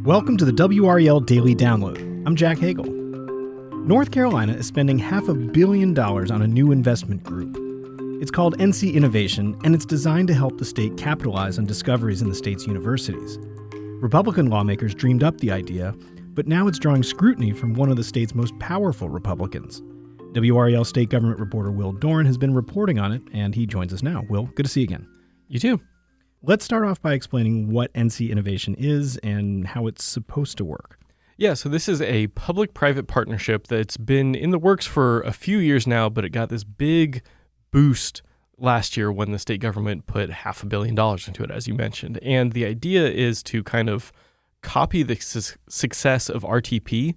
Welcome to the WRAL Daily Download. I'm Jack Hagel. North Carolina is spending $500 million on a new investment group. It's called NCInnovation, and it's designed to help the state capitalize on discoveries in the state's universities. Republican lawmakers dreamed up the idea, but now it's drawing scrutiny from one of the state's most powerful Republicans. WRAL state government reporter Will Dorne has been reporting on it, and he joins us now. Will, good to see you again. You too. Let's start off by explaining what NCInnovation is and how it's supposed to work. Yeah, so this is a public-private partnership that's been in the works for a few years now, but it got this big boost last year when the state government put $500 million into it, as you mentioned. And the idea is to kind of copy the success of RTP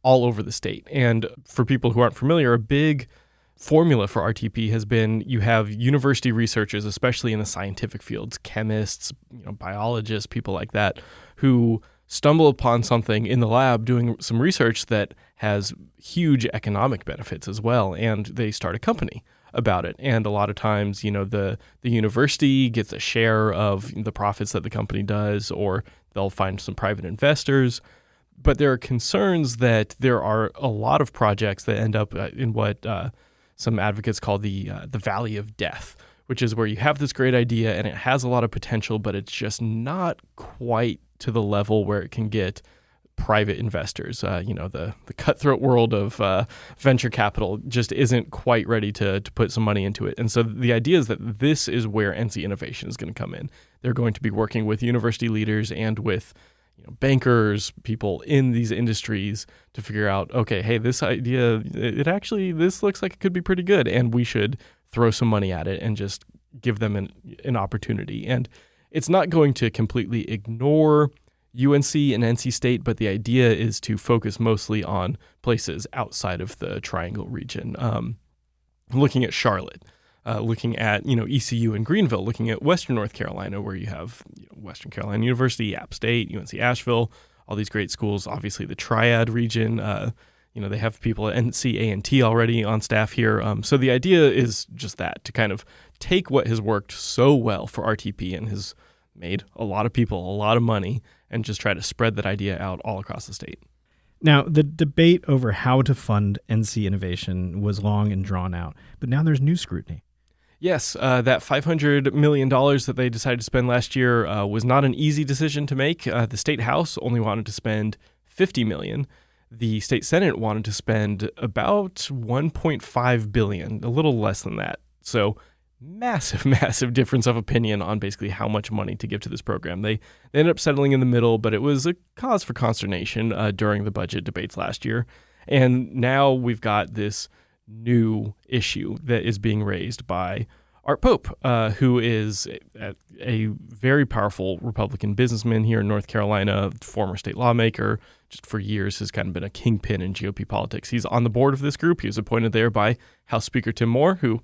all over the state. And for people who aren't familiar, a big formula for RTP has been you have university researchers, especially in the scientific fields, chemists, biologists, people like that, who stumble upon something in the lab doing some research that has huge economic benefits as well, and they start a company about it. And a lot of times, the university gets a share of the profits that the company does, or they'll find some private investors. But there are concerns that there are a lot of projects that end up in what some advocates call the valley of death, which is where you have this great idea and it has a lot of potential, but it's just not quite to the level where it can get private investors. The cutthroat world of venture capital just isn't quite ready to put some money into it. And so the idea is that this is where NCInnovation is going to come in. They're going to be working with university leaders and with bankers, people in these industries to figure out, okay, hey, this idea, this looks like it could be pretty good, and we should throw some money at it and just give them an opportunity. And it's not going to completely ignore UNC and NC State, but the idea is to focus mostly on places outside of the Triangle region, looking at Charlotte. Looking at ECU and Greenville, looking at Western North Carolina, where you have Western Carolina University, App State, UNC Asheville, all these great schools. Obviously, the Triad region. They have people at NCA&T already on staff here. So the idea is just that, to kind of take what has worked so well for RTP and has made a lot of people a lot of money, and just try to spread that idea out all across the state. Now, the debate over how to fund NCInnovation was long and drawn out, but now there's new scrutiny. Yes, that $500 million that they decided to spend last year was not an easy decision to make. The state house only wanted to spend $50 million. The state senate wanted to spend about $1.5 billion, a little less than that. So massive, massive difference of opinion on basically how much money to give to this program. They ended up settling in the middle, but it was a cause for consternation during the budget debates last year. And now we've got this new issue that is being raised by Art Pope, who is a very powerful Republican businessman here in North Carolina, former state lawmaker, just for years has kind of been a kingpin in GOP politics. He's on the board of this group. He was appointed there by House Speaker Tim Moore, who,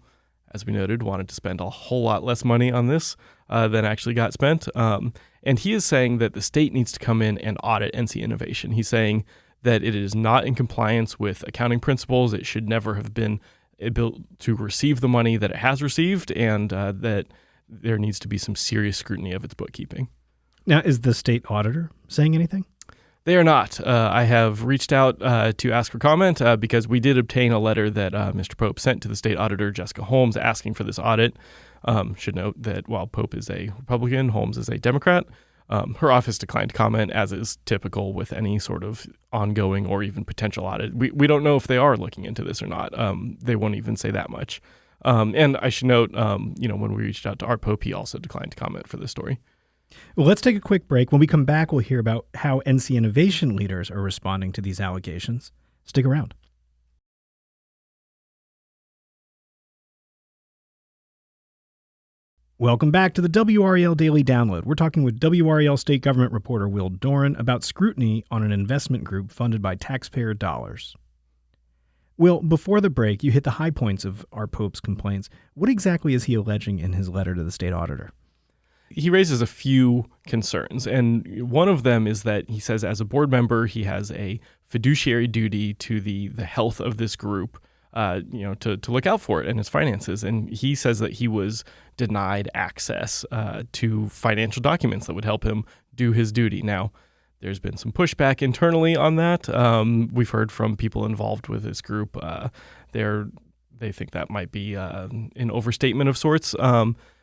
as we noted, wanted to spend a whole lot less money on this than actually got spent. And he is saying that the state needs to come in and audit NCInnovation. He's saying that it is not in compliance with accounting principles. It should never have been able to receive the money that it has received, and that there needs to be some serious scrutiny of its bookkeeping. Now, is the state auditor saying anything? They are not. I have reached out to ask for comment because we did obtain a letter that Mr. Pope sent to the state auditor, Jessica Holmes, asking for this audit. Should note that while Pope is a Republican, Holmes is a Democrat. Her office declined to comment, as is typical with any sort of ongoing or even potential audit. We don't know if they are looking into this or not. They won't even say that much. And I should note, when we reached out to Art Pope, he also declined to comment for this story. Well, let's take a quick break. When we come back, we'll hear about how NCInnovation leaders are responding to these allegations. Stick around. Welcome back to the WRAL Daily Download. We're talking with WRAL state government reporter Will Doran about scrutiny on an investment group funded by taxpayer dollars. Will, before the break, you hit the high points of Art Pope's complaints. What exactly is he alleging in his letter to the state auditor? He raises a few concerns, and one of them is that he says as a board member, he has a fiduciary duty to the health of this group, to look out for it and its finances. And he says that he was denied access to financial documents that would help him do his duty. Now, There's been some pushback internally on that. We've heard from people involved with this group. They think that might be an overstatement of sorts.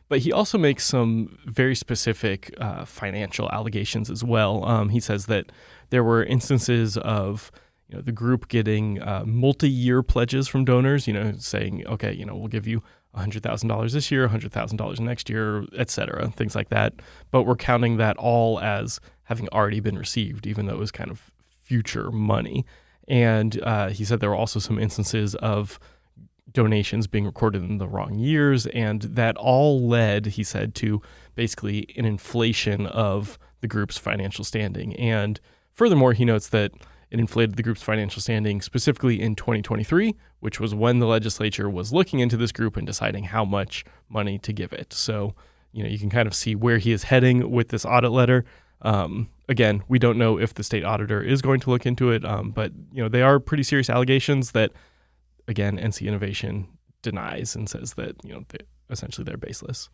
But he also makes some very specific financial allegations as well. He says that there were instances of the group getting multi-year pledges from donors, saying, okay, we'll give you $100,000 this year, $100,000 next year, et cetera, things like that. But we're counting that all as having already been received, even though it was kind of future money. And he said there were also some instances of donations being recorded in the wrong years, and that all led, he said, to basically an inflation of the group's financial standing. And furthermore, he notes that it inflated the group's financial standing specifically in 2023, which was when the legislature was looking into this group and deciding how much money to give it. So, you can kind of see where he is heading with this audit letter. Again, we don't know if the state auditor is going to look into it, but they are pretty serious allegations that, again, NCInnovation denies and says that essentially they're baseless.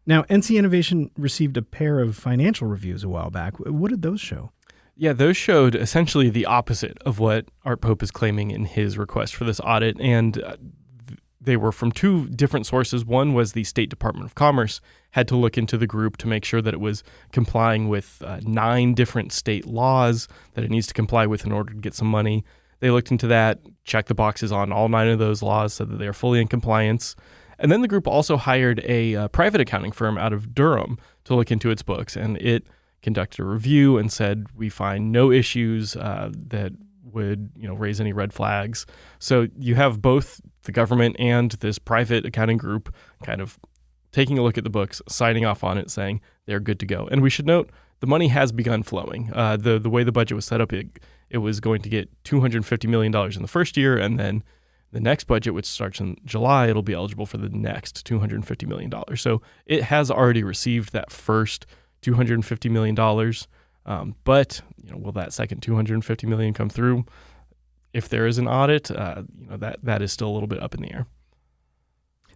Now, NCInnovation received a pair of financial reviews a while back. What did those show? Yeah, those showed essentially the opposite of what Art Pope is claiming in his request for this audit, and they were from two different sources. One was the State Department of Commerce had to look into the group to make sure that it was complying with 9 different state laws that it needs to comply with in order to get some money. They looked into that, checked the boxes on all 9 of those laws, said that they are fully in compliance. And then the group also hired a private accounting firm out of Durham to look into its books, and it conducted a review and said, we find no issues that would raise any red flags. So you have both the government and this private accounting group kind of taking a look at the books, signing off on it, saying they're good to go. And we should note the money has begun flowing. The way the budget was set up, it was going to get $250 million in the first year, and then the next budget, which starts in July, it'll be eligible for the next $250 million. So it has already received that first $250 million. But will that second $250 million come through? If there is an audit, that is still a little bit up in the air.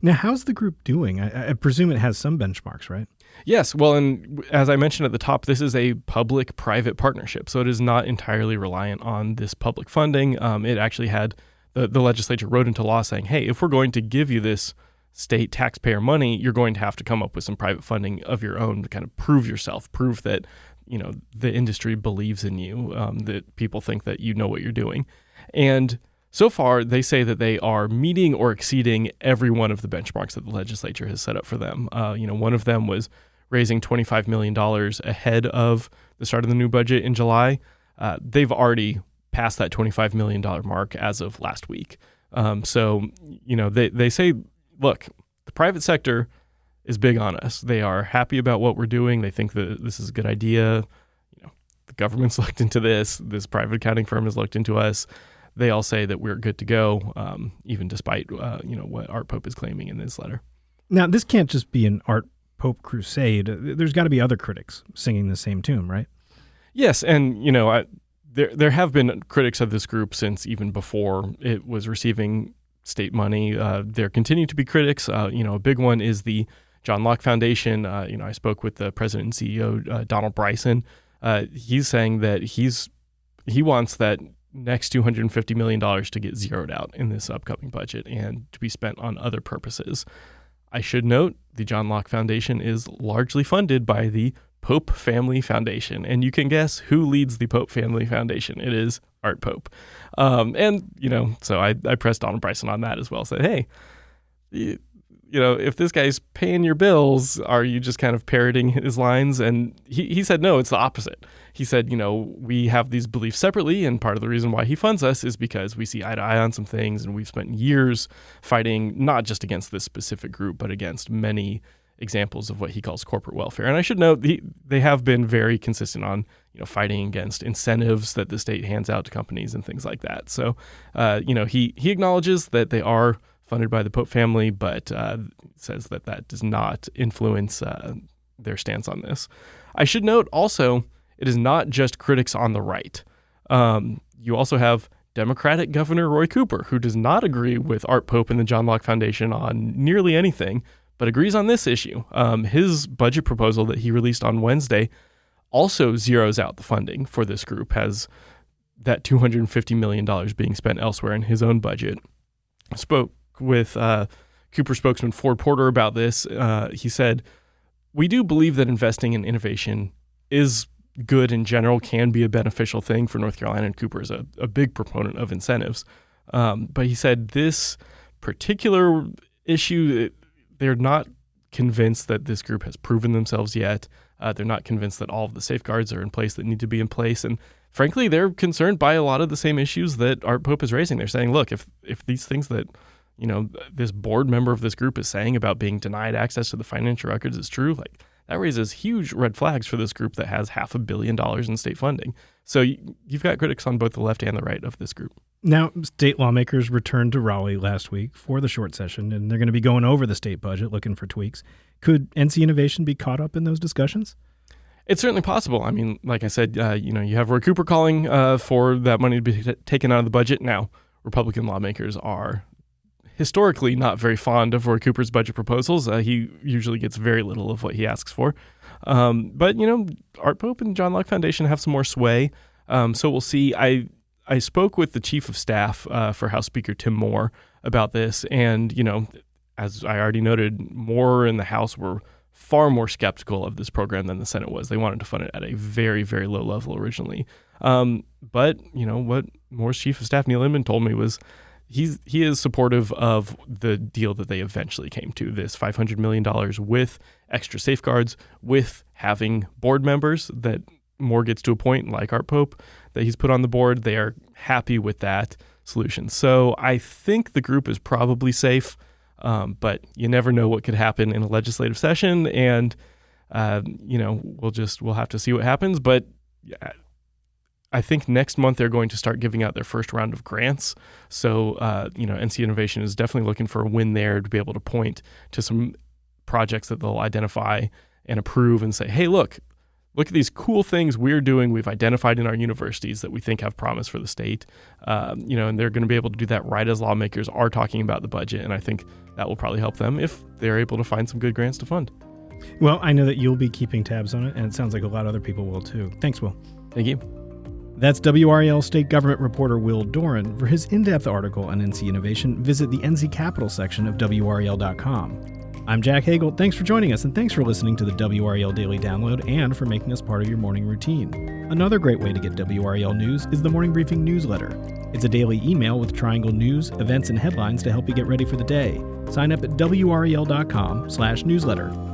Now, how's the group doing? I presume it has some benchmarks, right? Yes. Well, and as I mentioned at the top, this is a public-private partnership, so it is not entirely reliant on this public funding. It actually had the legislature wrote into law saying, hey, if we're going to give you this state taxpayer money, you're going to have to come up with some private funding of your own to kind of prove yourself, prove that the industry believes in you, that people think that you know what you're doing. And so far, they say that they are meeting or exceeding every one of the benchmarks that the legislature has set up for them. One of them was raising $25 million ahead of the start of the new budget in July. They've already passed that $25 million mark as of last week. So they say, look, the private sector is big on us. They are happy about what we're doing. They think that this is a good idea. The government's looked into this. This private accounting firm has looked into us. They all say that we're good to go, even despite what Art Pope is claiming in this letter. Now, this can't just be an Art Pope crusade. There's got to be other critics singing the same tune, right? Yes, and there have been critics of this group since even before it was receiving state money. There continue to be critics. A big one is the John Locke Foundation. I spoke with the president and CEO, Donald Bryson. He's saying that he wants that next $250 million to get zeroed out in this upcoming budget and to be spent on other purposes. I should note the John Locke Foundation is largely funded by the Pope Family Foundation, and you can guess who leads the Pope Family Foundation. It is Art Pope. So I pressed Donald Bryson on that as well. Said, hey, if this guy's paying your bills, are you just kind of parroting his lines? And he said, no, it's the opposite. He said, we have these beliefs separately, and part of the reason why he funds us is because we see eye to eye on some things, and we've spent years fighting not just against this specific group, but against many examples of what he calls corporate welfare. And I should note they have been very consistent on fighting against incentives that the state hands out to companies and things like that. So he acknowledges that they are funded by the Pope family, but says that does not influence their stance on this. I should note also, it is not just critics on the right. You also have Democratic Governor Roy Cooper, who does not agree with Art Pope and the John Locke Foundation on nearly anything, but agrees on this issue. His budget proposal that he released on Wednesday also zeroes out the funding for this group, has that $250 million being spent elsewhere in his own budget. I spoke with Cooper spokesman Ford Porter about this. He said, "We do believe that investing in innovation is good in general, can be a beneficial thing for North Carolina, and Cooper is a big proponent of incentives." But he said this particular issue, they're not convinced that this group has proven themselves yet. They're not convinced that all of the safeguards are in place that need to be in place. And frankly, they're concerned by a lot of the same issues that Art Pope is raising. They're saying, look, if these things that this board member of this group is saying about being denied access to the financial records is true, like that raises huge red flags for this group that has $500 million in state funding. So you've got critics on both the left and the right of this group. Now, state lawmakers returned to Raleigh last week for the short session, and they're going to be going over the state budget, looking for tweaks. Could NCInnovation be caught up in those discussions? It's certainly possible. I mean, like I said, you have Roy Cooper calling for that money to be taken out of the budget. Now, Republican lawmakers are historically not very fond of Roy Cooper's budget proposals. He usually gets very little of what he asks for. But Art Pope and John Locke Foundation have some more sway. So we'll see. I spoke with the chief of staff for House Speaker Tim Moore about this. And, as I already noted, Moore and the House were far more skeptical of this program than the Senate was. They wanted to fund it at a very, very low level originally. But, what Moore's chief of staff, Neil Inman, told me was he is supportive of the deal that they eventually came to, this $500 million with extra safeguards, with having board members that Moore gets to a point, like Art Pope, that he's put on the board. They are happy with that solution. So I think the group is probably safe, but you never know what could happen in a legislative session, and we'll have to see what happens. But I think next month they're going to start giving out their first round of grants. So, NCInnovation is definitely looking for a win there to be able to point to some projects that they'll identify and approve and say, hey, look at these cool things we're doing. We've identified in our universities that we think have promise for the state. And they're going to be able to do that right as lawmakers are talking about the budget. And I think that will probably help them if they're able to find some good grants to fund. Well, I know that you'll be keeping tabs on it, and it sounds like a lot of other people will too. Thanks, Will. Thank you. That's WRAL state government reporter Will Doran. For his in-depth article on NCInnovation, visit the NC Capital section of WRAL.com. I'm Jack Hagel. Thanks for joining us, and thanks for listening to the WRAL Daily Download and for making us part of your morning routine. Another great way to get WRAL news is the Morning Briefing newsletter. It's a daily email with Triangle news, events, and headlines to help you get ready for the day. Sign up at WRAL.com/newsletter.